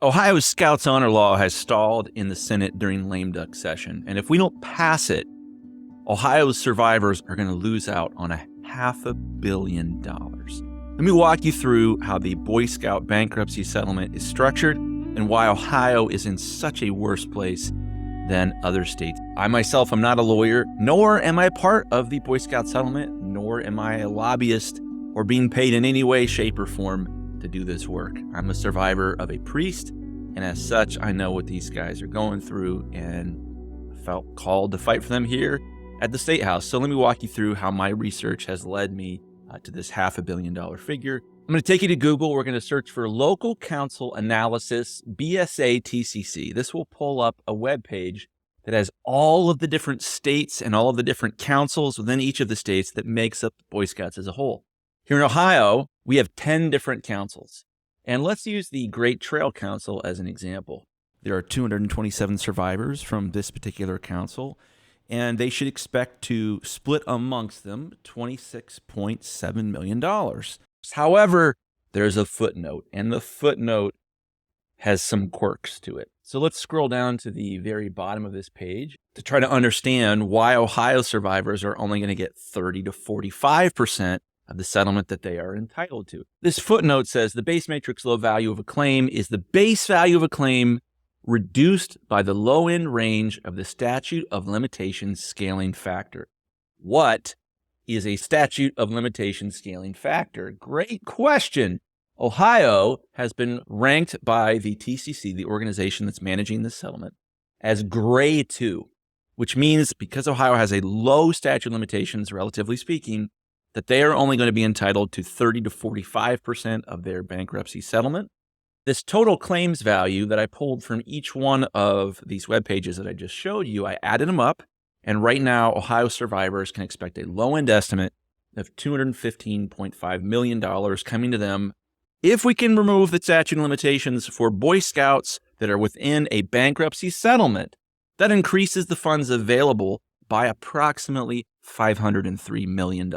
Ohio's Scouts Honor Law has stalled in the Senate during lame duck session, and if we don't pass it, Ohio's survivors are going to lose out on $500 million. Let me walk you through how the Boy Scout bankruptcy settlement is structured and why Ohio is in such a worse place than other states. I myself am not a lawyer, nor am I part of the Boy Scout settlement, nor am I a lobbyist or being paid in any way, shape, or form to do this work. I'm a survivor of a priest, and as such, I know what these guys are going through and felt called to fight for them here at the State House. So let me walk you through how my research has led me to this $500 million figure. I'm going to take you to Google. We're going to search for Local Counsel Analysis, BSA TCC. This will pull up a web page that has all of the different states and all of the different councils within each of the states that makes up the Boy Scouts as a whole. Here in Ohio, we have 10 different councils. And let's use the Great Trail Council as an example. There are 227 survivors from this particular council, and they should expect to split amongst them $26.7 million. However, there's a footnote, and the footnote has some quirks to it. So let's scroll down to the very bottom of this page to try to understand why Ohio survivors are only going to get 30 to 45% of the settlement that they are entitled to. This footnote says the base matrix low value of a claim is the base value of a claim reduced by the low end range of the statute of limitations scaling factor. What is a statute of limitations scaling factor? Great question. Ohio has been ranked by the TCC, the organization that's managing this settlement, as gray 2, which means because Ohio has a low statute of limitations, relatively speaking, that they are only going to be entitled to 30 to 45% of their bankruptcy settlement. This total claims value that I pulled from each one of these web pages that I just showed you, I added them up, and right now Ohio survivors can expect a low-end estimate of $215.5 million coming to them if we can remove the statute of limitations for Boy Scouts that are within a bankruptcy settlement. That increases the funds available by approximately $503 million.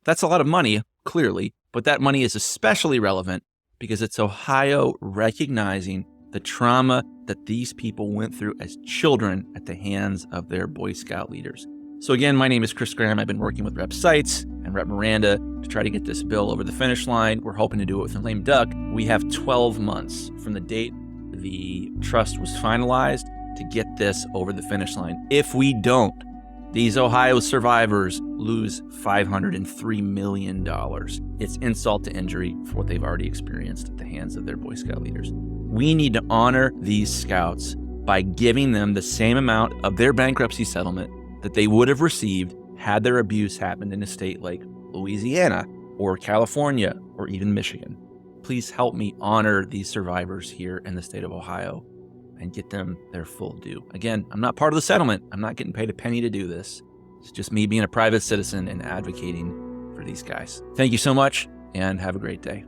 That's a lot of money, clearly, but that money is especially relevant because it's Ohio recognizing the trauma that these people went through as children at the hands of their Boy Scout leaders. So again, my name is Chris Graham. I've been working with Rep. Seitz and Rep. Miranda to try to get this bill over the finish line. We're hoping to do it with a lame duck. We have 12 months from the date the trust was finalized to get this over the finish line. If we don't, these Ohio survivors lose $503 million. It's insult to injury for what they've already experienced at the hands of their Boy Scout leaders. We need to honor these scouts by giving them the same amount of their bankruptcy settlement that they would have received had their abuse happened in a state like Louisiana or California or even Michigan. Please help me honor these survivors here in the state of Ohio and get them their full due. Again, I'm not part of the settlement. I'm not getting paid a penny to do this. It's just me being a private citizen and advocating for these guys. Thank you so much and have a great day.